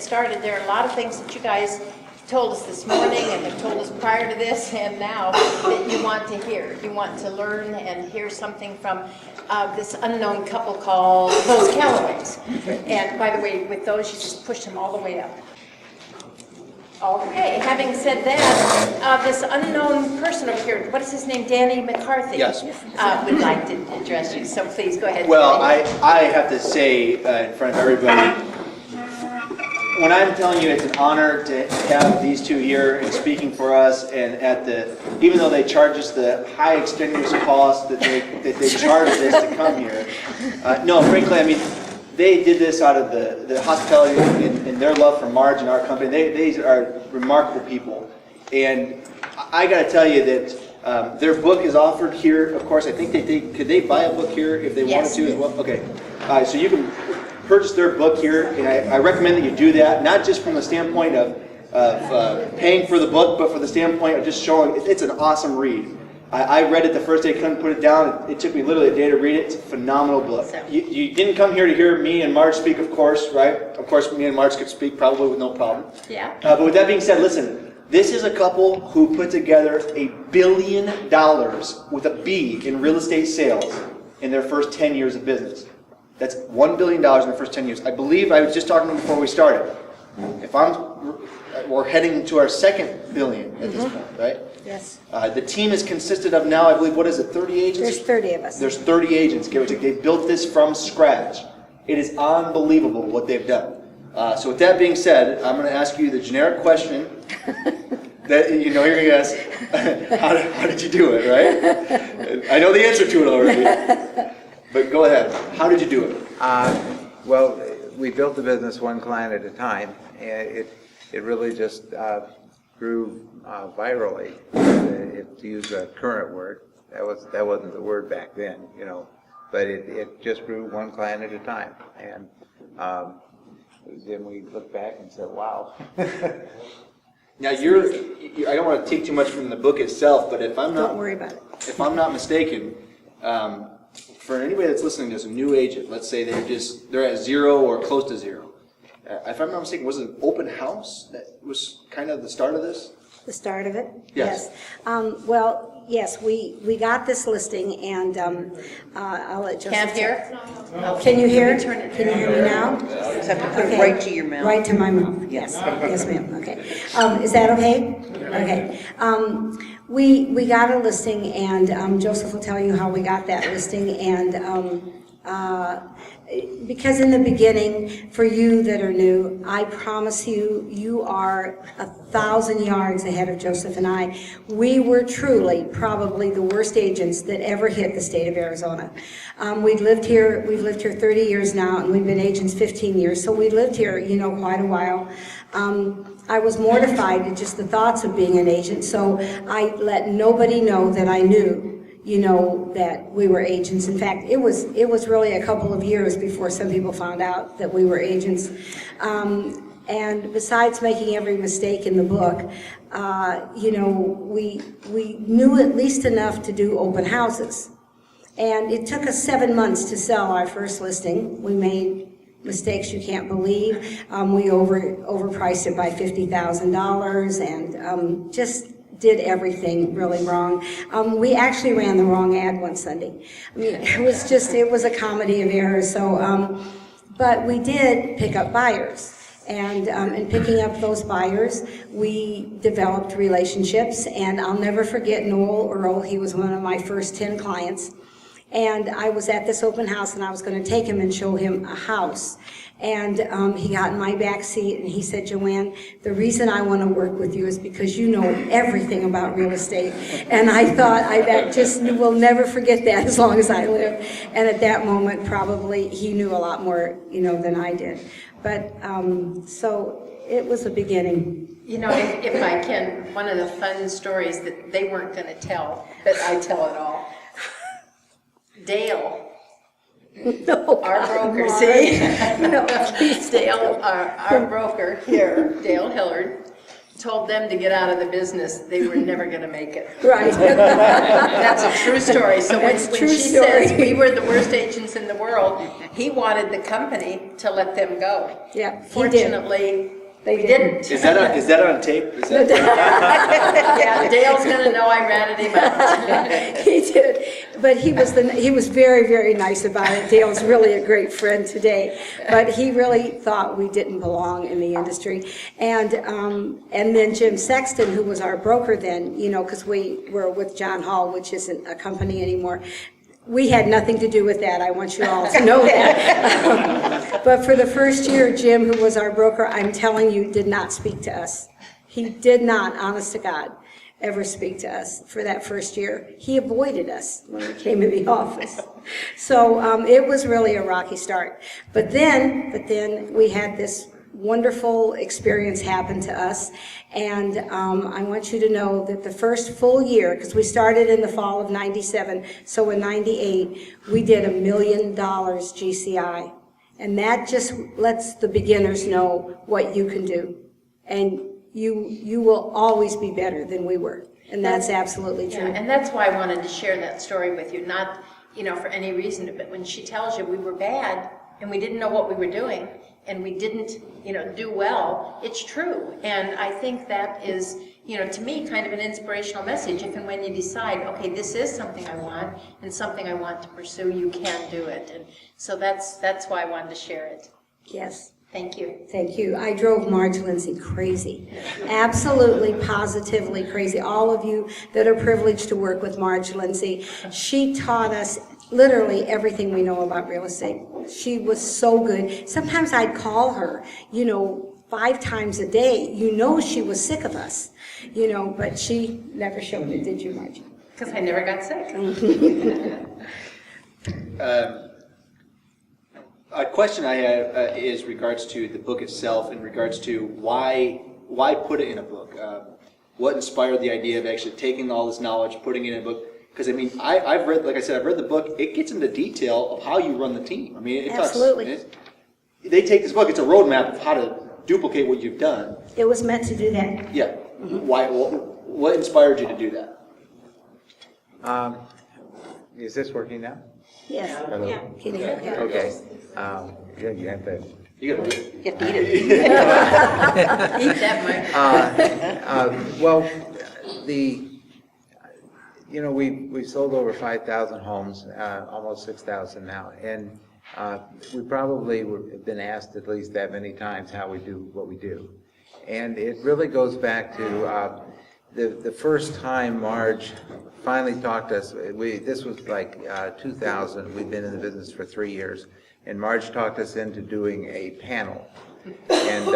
started, there are a lot of things that you guys told us this morning and have told us prior to this and now that you want to hear. You want to learn and hear something from this unknown couple called Those Callaways. And by the way, with those, you just push them all the way up. Okay, having said that, this unknown person over here, what is his name? Danny McCarthy. Yes. Would like to address you, so please go ahead. Well, Danny. I have to say in front of everybody, when I'm telling you it's an honor to have these two here and speaking for us, and even though they charge us the high extenuous cost that they charge us to come here, no, frankly, I mean, they did this out of the hospitality and their love for Marge and our company. They are remarkable people, and I got to tell you that their book is offered here. Of course, I think could they buy a book here if they wanted to as well. Okay, so you can purchase their book here, and I recommend that you do that, not just from the standpoint of paying for the book, but for the standpoint of just showing it's an awesome read. I read it the first day, couldn't put it down. It took me literally a day to read it. It's a phenomenal book. You didn't come here to hear me and Marge speak, of course, right? Of course, me and Marge could speak probably with no problem. Yeah. But with that being said, listen, this is a couple who put together $1 billion with a B in real estate sales in their first 10 years of business. That's $1 billion in the first 10 years. I believe, I was just talking to them before we started. We're heading to our second billion at this point, right? Yes. The team is consisted of now, I believe, what is it, 30 agents? There's 30 of us. There's 30 agents, give or take. They built this from scratch. It is unbelievable what they've done. So with that being said, I'm going to ask you the generic question that you're going to ask, how did you do it, right? I know the answer to it already, but go ahead. How did you do it? Well, we built the business one client at a time, and it really just grew virally. To use a current word, that wasn't the word back then, but it just grew one client at a time, and then we looked back and said, "Wow." Now I don't want to take too much from the book itself, but Don't worry about it. If I'm not mistaken, for anybody that's listening as a new agent, let's say they're at zero or close to zero. If I'm not mistaken, was it an open house that was kind of the start of this? The start of it? Yes. Well, yes, we got this listing, and I'll let Joseph. Can't hear? Can you hear? Turn it. Can you hear me now? Just have to put Okay. it right to your mouth. Right to my mouth, yes. Yes, ma'am, okay. Is that okay? Okay. We got a listing, and Joseph will tell you how we got that listing, and because in the beginning, for you that are new, I promise you, you are 1,000 yards ahead of Joseph and I. We were truly probably the worst agents that ever hit the state of Arizona. We've lived here 30 years now, and we've been agents 15 years, so we lived here, quite a while. I was mortified at just the thoughts of being an agent, so I let nobody know that I knew that we were agents. In fact, it was really a couple of years before some people found out that we were agents. And besides making every mistake in the book, we knew at least enough to do open houses. And it took us 7 months to sell our first listing. We made mistakes you can't believe. We overpriced it by $50,000 and just did everything really wrong. We actually ran the wrong ad one Sunday. I mean, it was a comedy of errors. So, but we did pick up buyers. And in picking up those buyers, we developed relationships. And I'll never forget Noel Earl. He was one of my first 10 clients. And I was at this open house, and I was going to take him and show him a house. And he got in my back seat, and he said, "JoAnn, the reason I want to work with you is because you know everything about real estate." And I thought, I just will never forget that as long as I live. And at that moment, probably he knew a lot more, than I did. But so it was a beginning. If I can, one of the fun stories that they weren't going to tell, but I tell it all. Dale, No, our broker, Marge. see? No, please. Dale, our broker here, Dale Hillard, told them to get out of the business. They were never going to make it. Right. That's a true story. So when True she story. says we were the worst agents in the world, he wanted the company to let them go. Yeah, he did. Fortunately, They We didn't. Is that on tape? Is that? Yeah, Dale's gonna know I ratted him out. He did, but he was very, very nice about it. Dale's really a great friend today, but he really thought we didn't belong in the industry. And then Jim Sexton, who was our broker then, you know, because we were with John Hall, which isn't a company anymore. We had nothing to do with that. I want you all to know that. But for the first year, Jim, who was our broker, I'm telling you, did not speak to us. He did not, honest to God, ever speak to us for that first year. He avoided us when we came in the office. So it was really a rocky start. But then we had this wonderful experience happen to us. And I want you to know that the first full year, because we started in the fall of '97, so in '98, we did $1 million GCI. And that just lets the beginners know what you can do. And you will always be better than we were. And that's absolutely true. Yeah, and that's why I wanted to share that story with you, not, you know, for any reason, but when she tells you we were bad and we didn't know what we were doing and we didn't, you know, do well, it's true. And I think that is, you know, to me, kind of an inspirational message. If and when you decide, okay, this is something I want and something I want to pursue, you can do it. And so that's why I wanted to share it. Yes. Thank you. Thank you. I drove Marge Lindsay crazy. Absolutely, positively crazy. All of you that are privileged to work with Marge Lindsay, she taught us literally everything we know about real estate. She was so good. Sometimes I'd call her, you know, 5 times a day. You know she was sick of us, you know, but she never showed it, did you, Marge? Because I never got sick. A question I have is regards to the book itself, in regards to why put it in a book. What inspired the idea of actually taking all this knowledge, putting it in a book? Because I mean, I've read, like I said, I've read the book. It gets into detail of how you run the team. I mean, it Absolutely. They take this book. It's a roadmap of how to duplicate what you've done. It was meant to do that. Yeah. Why? What inspired you to do that? Is this working now? Yes. Hello? Yeah. Can you hear me? Okay. Yeah, you have to. You gotta. You have to eat it. Eat that, Mike. Well, we've sold over 5,000 homes, almost 6,000 now, and we probably have been asked at least that many times how we do what we do. And it really goes back to the first time Marge finally talked to us. This was like 2000. We'd been in the business for 3 years, and Marge talked us into doing a panel. And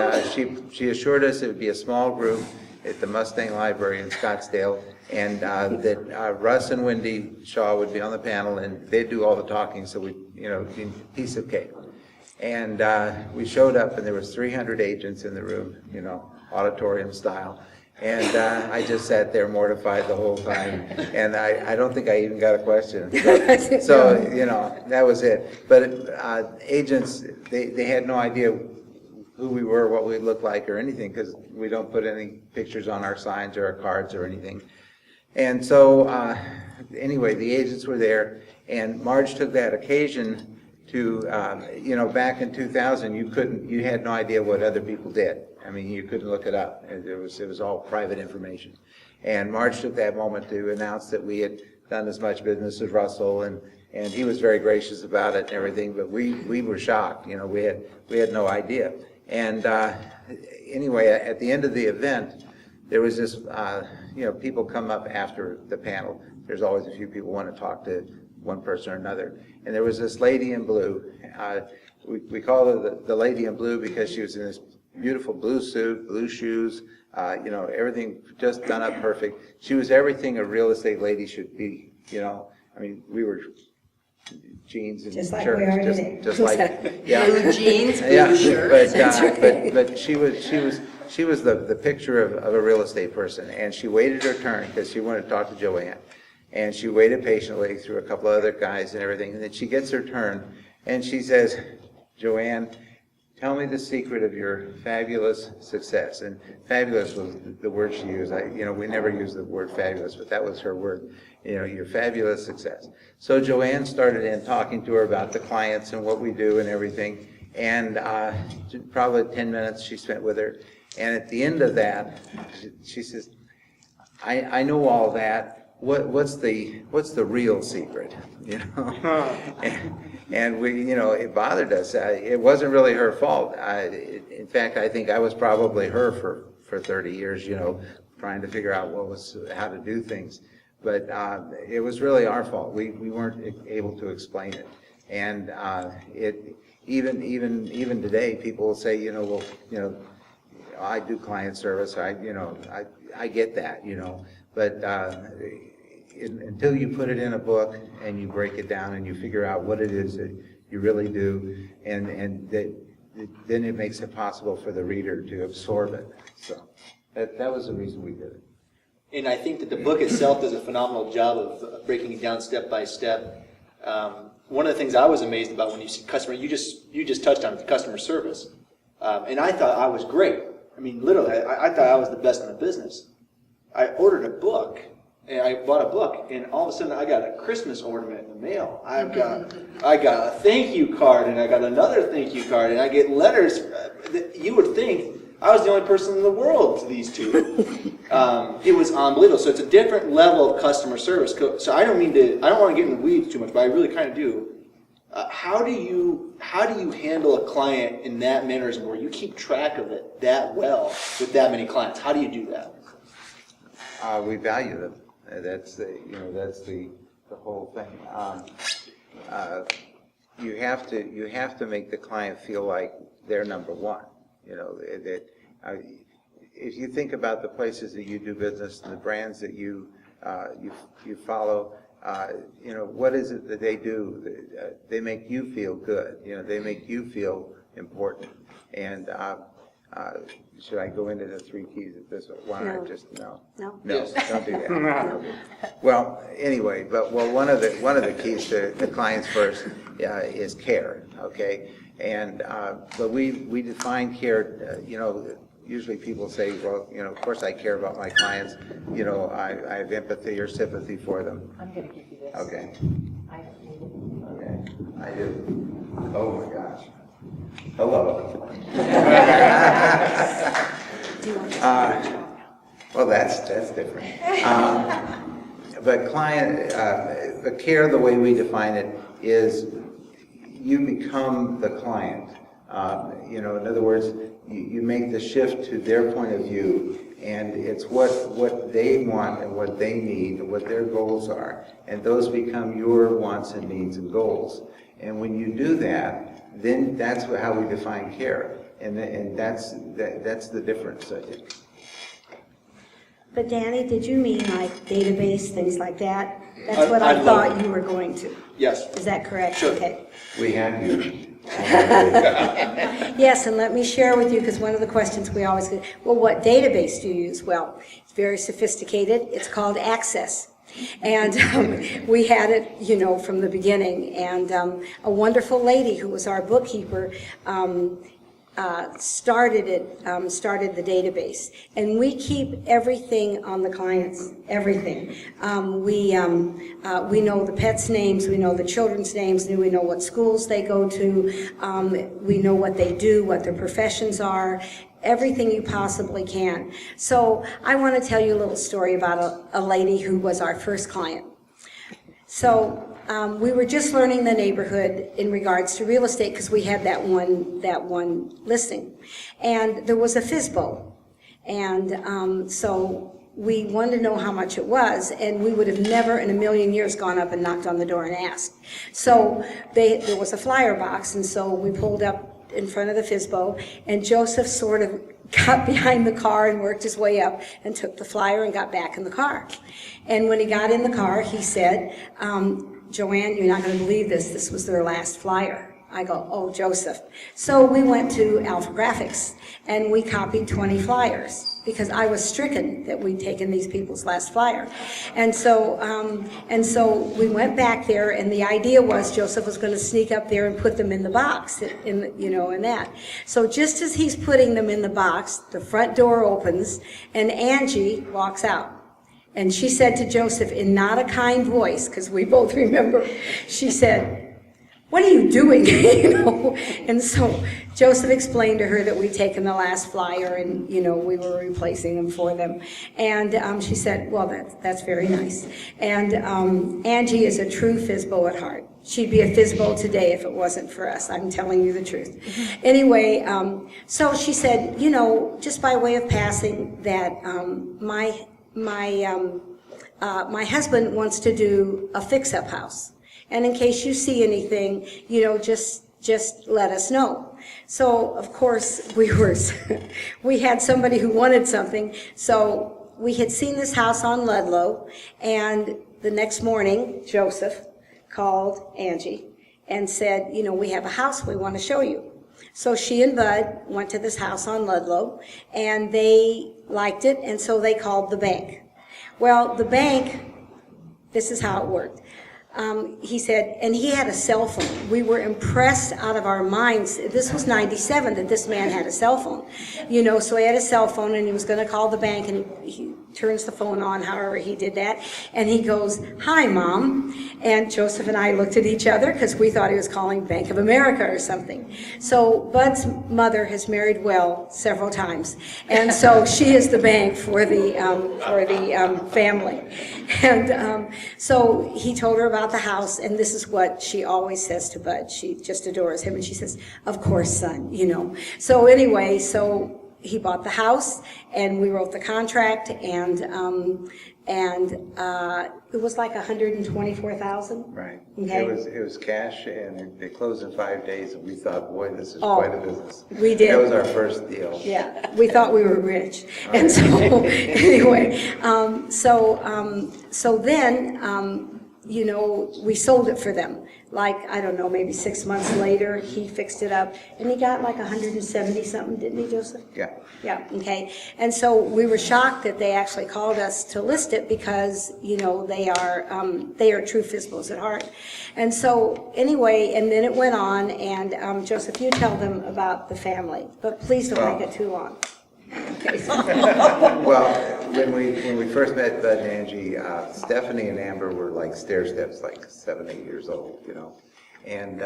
she assured us it would be a small group at the Mustang Library in Scottsdale, and that Russ and Wendy Shaw would be on the panel, and they'd do all the talking, so we'd, be a piece of cake. And we showed up, and there was 300 agents in the room, auditorium style. And I just sat there mortified the whole time, and I don't think I even got a question. So, that was it. But agents, they had no idea who we were, what we looked like, or anything, because we don't put any pictures on our signs or our cards or anything. And so, anyway, the agents were there, and Marge took that occasion to, back in 2000, you had no idea what other people did. I mean, you couldn't look it up. It was all private information. And Marge took that moment to announce that we had done as much business as Russell, and he was very gracious about it and everything, but we were shocked. We had no idea. And anyway, at the end of the event, there was this, people come up after the panel. There's always a few people who want to talk to one person or another. And there was this lady in blue. We call her the lady in blue because she was in this beautiful blue suit, blue shoes, everything just done up perfect. She was everything a real estate lady should be, I mean, we were jeans and Just like shirts, we are today. just like, yeah. Blue jeans, blue Yeah, shirts. but she was the picture of a real estate person, and she waited her turn because she wanted to talk to JoAnn, and she waited patiently through a couple of other guys and everything, and then she gets her turn, and she says, JoAnn, tell me the secret of your fabulous success. And fabulous was the word she used. We never use the word fabulous, but that was her word. Your fabulous success. So JoAnn started in talking to her about the clients and what we do and everything. And probably 10 minutes she spent with her. And at the end of that, she says, I know all that. What's the real secret? You know, and we, you know, it bothered us. It wasn't really her fault. In fact, I think I was probably her for 30 years. You know, trying to figure out how to do things. But it was really our fault. We weren't able to explain it, and even today, people will say, you know, well, you know, I do client service. I get that, you know, but until you put it in a book and you break it down and you figure out what it is that you really do, and then it makes it possible for the reader to absorb it. So that was the reason we did it. And I think that the book itself does a phenomenal job of breaking it down step by step. One of the things I was amazed about when you see customer, you just touched on the customer service, and I thought I was great. I mean, literally, I thought I was the best in the business. I ordered a book, and I bought a book, and all of a sudden I got a Christmas ornament in the mail. I got a thank you card, and I got another thank you card, and I get letters. You would think I was the only person in the world to these two. It was unbelievable. So it's a different level of customer service. So I don't want to get in the weeds too much, but I really kind of do. How do you handle a client in that mannerism where you keep track of it that well with that many clients? How do you do that? We value them. That's the whole thing. You have to make the client feel like they're number one. You know, if you think about the places that you do business and the brands that you follow, you know, what is it that they do? They make you feel good. You know, they make you feel important. And should I go into the 3 keys of this one? No. Or just no? No. Don't do that. No. Well, anyway, one of the keys to the clients first is care. Okay. And but we define care. You know, usually people say, well, you know, of course I care about my clients. You know, I have empathy or sympathy for them. I'm going to give you this. Okay. I don't need it. Okay. I do. Oh my gosh. Hello. Well, that's different. But but care, the way we define it, is you become the client. You know, in other words, you make the shift to their point of view, and it's what they want and what they need and what their goals are, and those become your wants and needs and goals. And when you do that, then that's how we define care, and that's the difference, I think. But Danny, did you mean like database, things like that? That's what I thought you were going to. Yes. Is that correct? Sure. Okay. We have you. Yes, and let me share with you, because one of the questions we always get, well, what database do you use? Well, it's very sophisticated. It's called Access. And we had it, you know, from the beginning. And a wonderful lady who was our bookkeeper started the database. And we keep everything on the clients, everything. We know the pets' names, we know the children's names, we know what schools they go to, we know what they do, what their professions are, everything you possibly can. So I want to tell you a little story about a lady who was our first client. So we were just learning the neighborhood in regards to real estate because we had that one listing, and there was a FSBO, and so we wanted to know how much it was, and we would have never in a million years gone up and knocked on the door and asked. So there was a flyer box, and so we pulled up in front of the FSBO, and Joseph sort of got behind the car and worked his way up and took the flyer and got back in the car. And when he got in the car, he said, JoAnn, you're not going to believe this. This was their last flyer. I go, oh, Joseph. So we went to Alpha Graphics, and we copied 20 flyers because I was stricken that we'd taken these people's last flyer. And so we went back there, and the idea was Joseph was going to sneak up there and put them in the box, in that. So just as he's putting them in the box, the front door opens, and Angie walks out. And she said to Joseph in not a kind voice, because we both remember, she said, what are you doing? You know? And so Joseph explained to her that we'd taken the last flyer and, you know, we were replacing them for them. And she said, well, that's very nice. And Angie is a true Fizbo at heart. She'd be a Fizbo today if it wasn't for us. I'm telling you the truth. Anyway, so she said, you know, just by way of passing, that my husband wants to do a fix-up house. And in case you see anything, you know, just let us know. So, of course, we had somebody who wanted something. So we had seen this house on Ludlow, and the next morning, Joseph called Angie and said, you know, we have a house we want to show you. So she and Bud went to this house on Ludlow, and they liked it, and so they called the bank. Well, the bank, this is how it worked. He said, and he had a cell phone. We were impressed out of our minds. This was 97 that this man had a cell phone. You know, so he had a cell phone and he was going to call the bank, and he turns the phone on, however he did that. And he goes, hi, Mom. And Joseph and I looked at each other because we thought he was calling Bank of America or something. So Bud's mother has married well several times. And so she is the bank for the family. And so he told her about the house, and this is what she always says to Bud. She just adores him, and she says, of course, son, you know. So anyway, so he bought the house, and we wrote the contract, and it was like $124,000. Right. Okay. It was cash, and they closed in 5 days, and we thought, boy, this is quite a business. We did. That was our first deal. Yeah, we thought we were rich. And so, anyway, so then, you know, we sold it for them. Like, I don't know, maybe 6 months later, he fixed it up, and he got like 170 something, didn't he, Joseph? Yeah. Yeah, okay. And so we were shocked that they actually called us to list it because, you know, they are true Fizbos at heart. And so, anyway, and then it went on, and Joseph, you tell them about the family, but please don't make it too long. Okay, so. Well, when we first met Bud and Angie, Stephanie and Amber were like stair steps, like 7, 8 years old, you know. And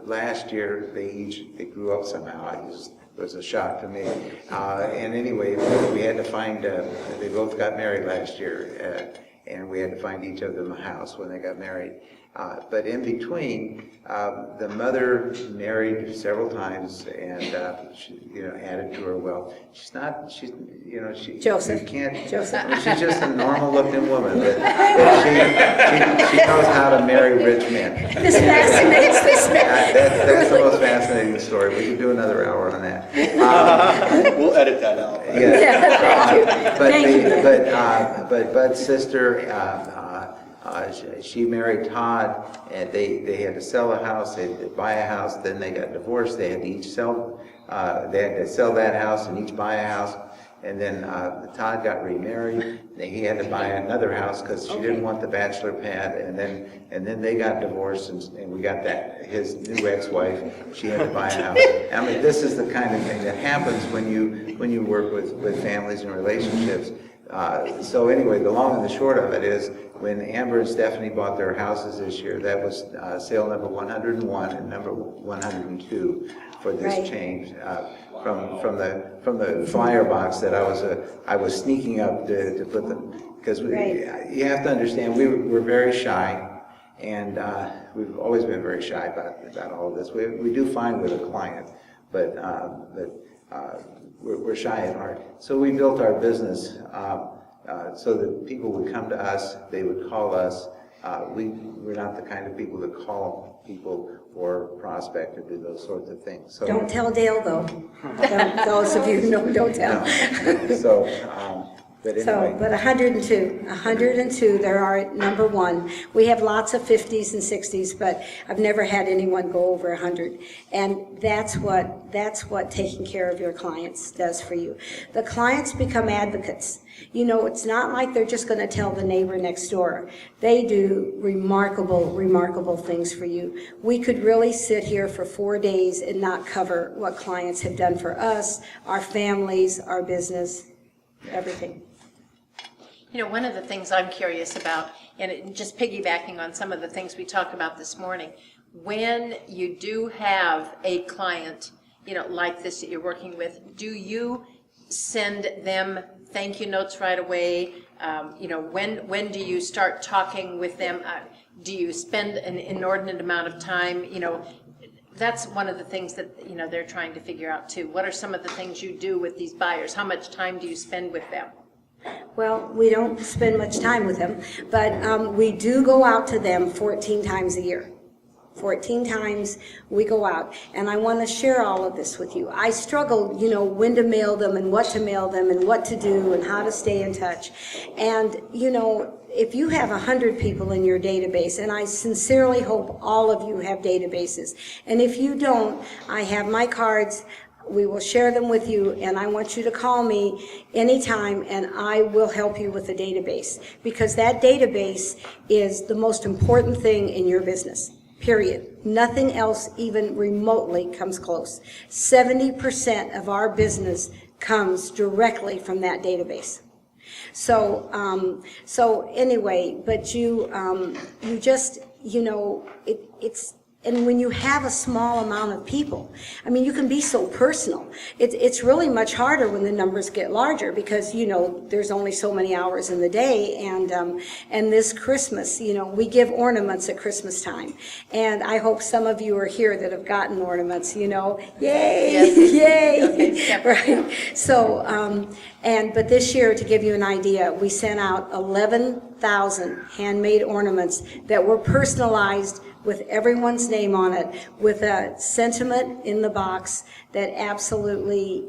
last year they grew up somehow. It was a shock to me. And anyway, we had to find. They both got married last year, and we had to find each of them a house when they got married. But in between, the mother married several times, and she, you know, added to her wealth. She Joseph. You can't. Joseph. She's just a normal-looking woman, but she knows how to marry rich men. This fascinates this man. That's the most fascinating story. We could do another hour on that. We'll edit that out. Yeah. Thank you. But Bud's sister, she married Todd, and they had to sell a house, they had to buy a house, then they got divorced, they had to each sell, they had to sell that house and each buy a house, and then Todd got remarried, he had to buy another house because she didn't want the bachelor pad, and then they got divorced, and we got his new ex-wife, she had to buy a house. I mean, this is the kind of thing that happens when you work with families and relationships. So anyway, the long and the short of it is, when Amber and Stephanie bought their houses this year, that was sale number 101 and number 102 for this change. From the flyer box that I was sneaking up to put them, because you have to understand, we're very shy, and we've always been very shy about all of this. We do fine with a client, but we're shy at heart. So we built our business so that people would come to us, they would call us. We're not the kind of people that call people or prospect or do those sorts of things. So Don't tell Dale, though. Those of you who know, don't tell. no. So, but anyway. But 102, there are number one. We have lots of 50s and 60s, but I've never had anyone go over 100. And that's what taking care of your clients does for you. The clients become advocates. You know, it's not like they're just going to tell the neighbor next door. They do remarkable, remarkable things for you. We could really sit here for 4 days and not cover what clients have done for us, our families, our business, everything. You know, one of the things I'm curious about, and just piggybacking on some of the things we talked about this morning, when you do have a client, like this that you're working with, do you send them thank you notes right away? When do you start talking with them? Do you spend an inordinate amount of time? That's one of the things that, they're trying to figure out too. What are some of the things you do with these buyers? How much time do you spend with them? Well, we don't spend much time with them, but we do go out to them 14 times a year. 14 times we go out, and I want to share all of this with you. I struggled, when to mail them and what to mail them and what to do and how to stay in touch. And, if you have 100 people in your database, and I sincerely hope all of you have databases, and if you don't, I have my cards. We will share them with you, and I want you to call me anytime, and I will help you with the database, because that database is the most important thing in your business. Period. Nothing else even remotely comes close. 70% of our business comes directly from that database. So anyway, but you just, it's, and when you have a small amount of people, you can be so personal. It's really much harder when the numbers get larger because, there's only so many hours in the day. And this Christmas, we give ornaments at Christmas time. And I hope some of you are here that have gotten ornaments, yay, Yes. yay. Okay, Right. So, but this year, to give you an idea, we sent out 11,000 handmade ornaments that were personalized with everyone's name on it, with a sentiment in the box that absolutely,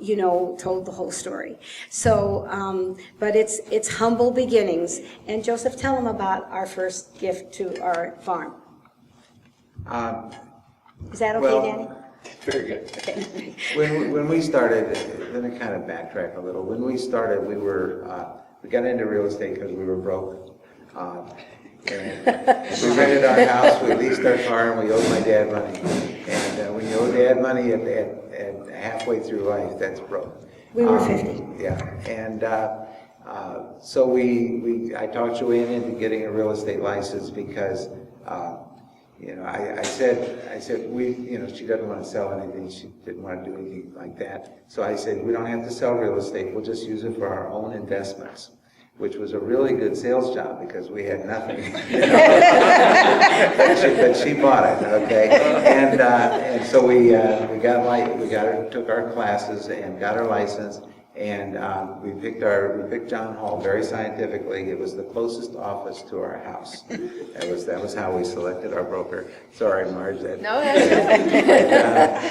told the whole story. So, but it's humble beginnings. And Joseph, tell them about our first gift to our farm. Is that okay, well, Danny? Very good. Okay. When we started, let me kind of backtrack a little. When we started, we got into real estate because we were broke. And we rented our house, we leased our car, and we owed my dad money. And when you owe dad money at halfway through life, that's broke. We were 50. Yeah, and so I talked JoAnn into getting a real estate license because, I said she doesn't want to sell anything, she didn't want to do anything like that. So I said, we don't have to sell real estate, we'll just use it for our own investments, which was a really good sales job because we had nothing. But she bought it, okay? And so we took our classes and got our license, and we picked John Hall very scientifically. It was the closest office to our house. That was how we selected our broker. Sorry, Marge. No, that's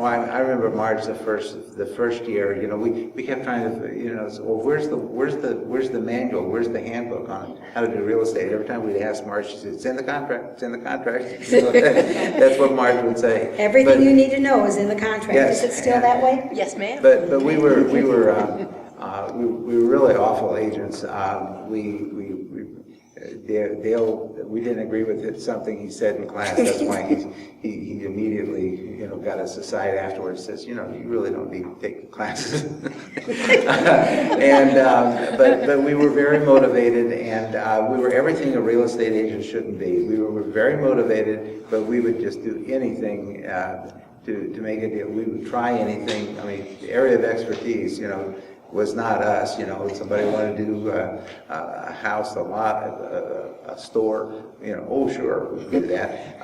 I remember Marge the first year. We kept trying to well, where's the manual? Where's the handbook on how to do real estate? Every time we'd ask Marge, she said, "It's in the contract. It's in the contract." That's what Marge would say. Everything you need to know is in the contract. Yes. Is it still that way? yes, ma'am. But we were really awful agents. We didn't agree with something he said in class. That's why he immediately got us aside afterwards. Says you really don't need to take classes. But we were very motivated, and we were everything a real estate agent shouldn't be. We were very motivated, but we would just do anything to make a deal. We would try anything. The area of expertise, was not us. Somebody wanted to do a house, a lot, a store. Sure, we could do that.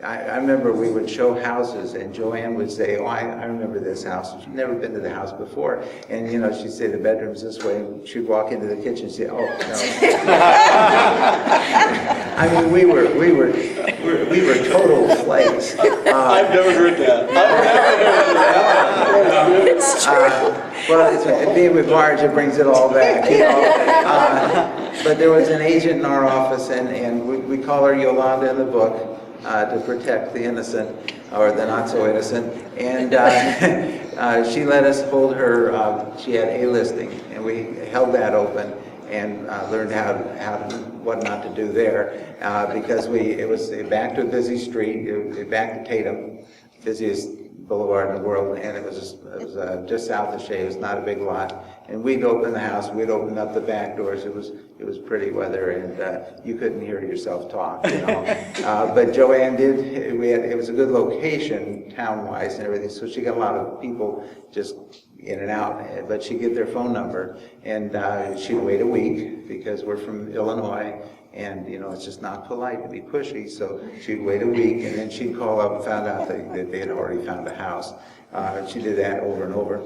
I remember we would show houses, and JoAnn would say, I remember this house. She'd never been to the house before. And, she'd say the bedroom's this way, and she'd walk into the kitchen and say, oh, no. We were total flakes. I've never heard that. It's true. Well, being with Marge, it brings it all back, But there was an agent in our office, and we call her Yolanda in the book, to protect the innocent, or the not so innocent. And she let us hold her, she had a listing, and we held that open and learned what not to do there, because it was back to a busy street, back to Tatum, busiest boulevard in the world, and it was just south of Shea. It was not a big lot, and we'd open the house, we'd open up the back doors. It was pretty weather, and you couldn't hear yourself talk, you know. But JoAnn did. It was a good location town-wise and everything, so she got a lot of people just in and out. But she'd get their phone number, and she'd wait a week because we're from Illinois. And, you know, it's just not polite to be pushy, so she'd wait a week, and then she'd call up and found out that they had already found a house. She did that over and over.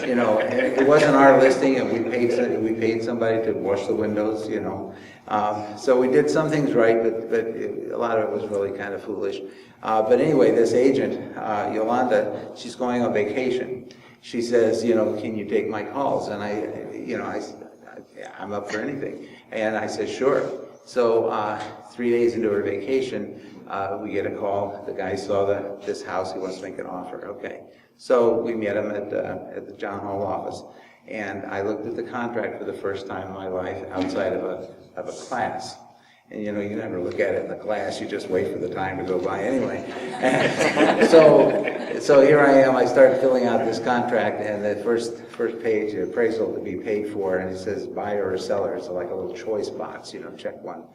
You know, it wasn't our listing, and we paid somebody to wash the windows, you know. So we did some things right, but a lot of it was really kind of foolish. But anyway, this agent, Yolanda, she's going on vacation. She says, you know, can you take my calls? And I'm up for anything. And I said, sure. So 3 days into her vacation, we get a call. The guy saw this house. He wants to make an offer. Okay. So we met him at the John Hall office. And I looked at the contract for the first time in my life outside of a class. And you know, you never look at it in the class, you just wait for the time to go by anyway. So here I am, I start filling out this contract, and the first page, appraisal to be paid for, and it says buyer or seller, so like a little choice box, you know, check one.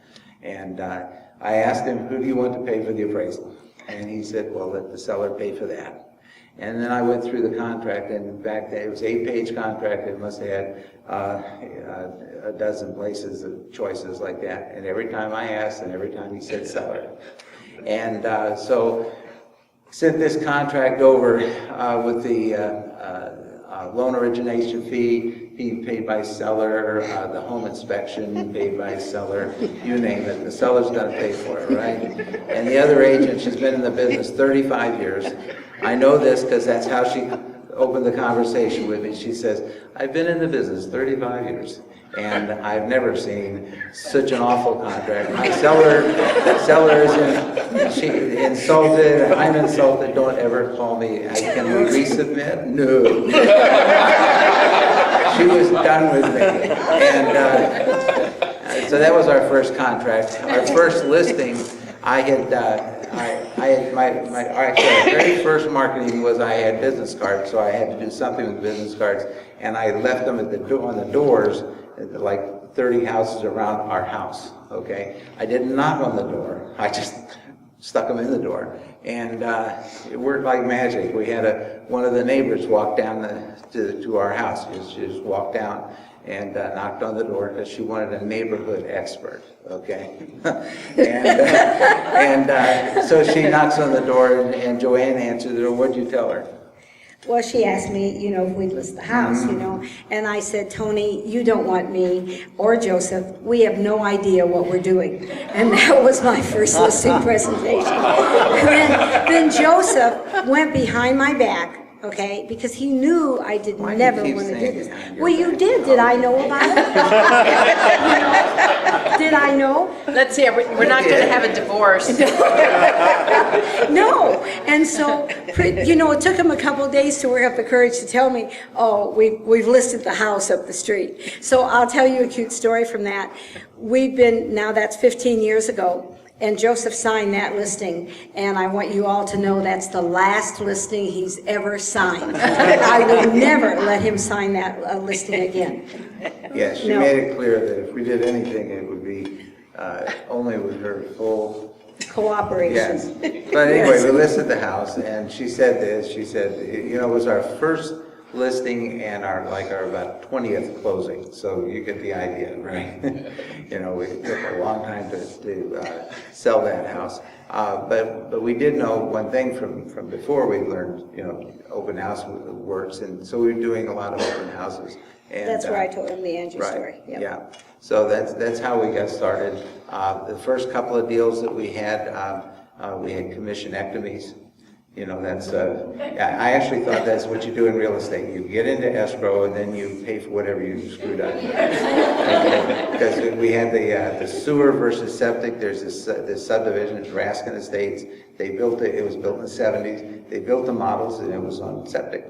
And I asked him, who do you want to pay for the appraisal? And he said, well, let the seller pay for that. And then I went through the contract, and back then, it was 8-page contract. It must have had a dozen places of choices like that. And every time I asked, and every time he said seller. And so sent this contract over with the loan origination fee being paid by seller, the home inspection paid by seller, you name it. The seller's going to pay for it, right? And the other agent, she's been in the business 35 years. I know this because that's how she opened the conversation with me. She says, I've been in the business 35 years, and I've never seen such an awful contract. My seller is she insulted, I'm insulted, don't ever call me. Can we resubmit? No. She was done with me. And so that was our first contract. Our first listing, actually, our very first marketing was I had business cards, so I had to do something with business cards, and I left them at on the doors, like 30 houses around our house, okay? I didn't knock on the door, I just stuck them in the door, and it worked like magic. We had one of the neighbors walk down to our house. She just walked down and knocked on the door because she wanted a neighborhood expert, okay? So she knocks on the door, and JoAnn answered the door. What'd you tell her? Well, she asked me, you know, if we'd list the house, you know, and I said, Tony, you don't want me or Joseph. We have no idea what we're doing. And that was my first listing presentation. Then Joseph went behind my back, okay, because he knew I never want to do this. Well, you did. Did I know about it? You know, did I know? Let's see, we're not going to have a divorce. No. And so, you know, it took him a couple of days to work up the courage to tell me, oh, we've listed the house up the street. So I'll tell you a cute story from that. Now that's 15 years ago. And Joseph signed that listing, and I want you all to know that's the last listing he's ever signed. I would never let him sign that listing again. Yes, she made it clear that if we did anything, it would be only with her full cooperation. Yes. But anyway, we listed the house, and she said this. She said, you know, it was our first listing and our about 20th closing, so you get the idea, right? You know, it took a long time to sell that house, but we did know one thing from before. We learned, you know, open house works, and so we were doing a lot of open houses. And that's where I told him the Andrew story. Yep. Yeah, so that's how we got started. The first couple of deals that we had commissionectomies. You know, that's, I actually thought that's what you do in real estate. You get into escrow and then you pay for whatever you screwed up. Because we had the sewer versus septic. There's this subdivision, it's Raskin Estates. They built it was built in the 70s. They built the models and it was on septic.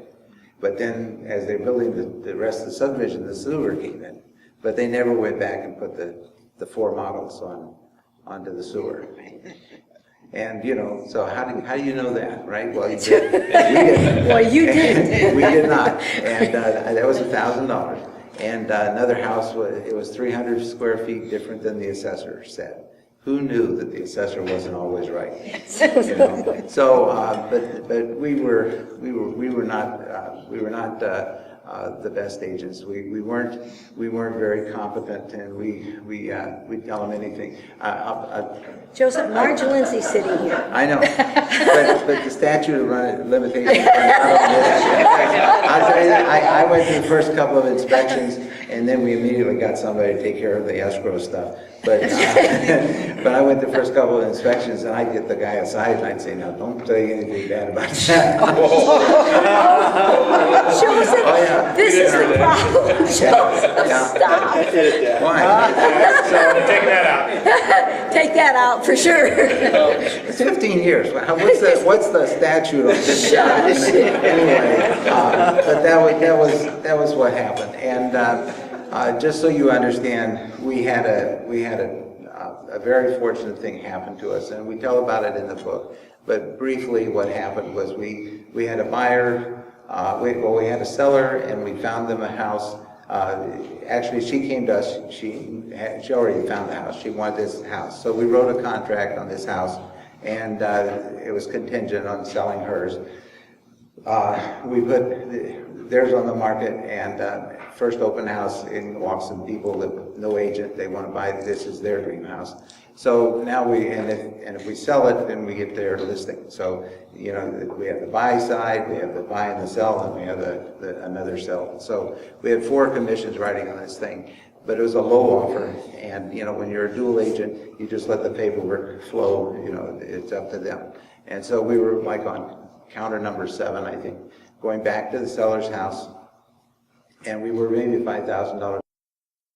But then as they're building the rest of the subdivision, the sewer came in. But they never went back and put the 4 models onto the sewer. And, you know, so how do you know that, right? Well, you did. We didn't. Well, you did. We did not, and that was $1,000. And another house, it was 300 square feet different than the assessor said. Who knew that the assessor wasn't always right? You know? So, but we were not the best agents. We weren't very competent, and we tell them anything. Joseph, Marge Lindsay's sitting here. I know, but the statute of limitations. I'll tell you, I went through the first couple of inspections, and then we immediately got somebody to take care of the escrow stuff. But but I went the first couple of inspections, and I'd get the guy aside, and I'd say, "Now, don't say anything bad about that." Joseph, Oh, yeah. this is the problem. Joseph, Yeah. stop. Why? Take that out. Take that out for sure. It's 15 years. What's the statute on this? Anyway, but that was what happened. And just so you understand, we had a very fortunate thing happen to us, and we tell about it in the book. But briefly, what happened was we had a buyer. We had a seller, and we found them a house. Actually, she came to us. She already found the house. She wanted this house, so we wrote a contract on this house, and it was contingent on selling hers. We put theirs on the market, and first open house, in walks some people with no agent. They want to buy this as their dream house. So now if we sell it, then we get their listing. So, you know, we have the buy side, we have the buy and the sell, and we have another sell. So we had 4 commissions riding on this thing, but it was a low offer. And, you know, when you're a dual agent, you just let the paperwork flow, you know, it's up to them. And so we were like on counter number 7, I think, going back to the seller's house, and we were maybe $5,000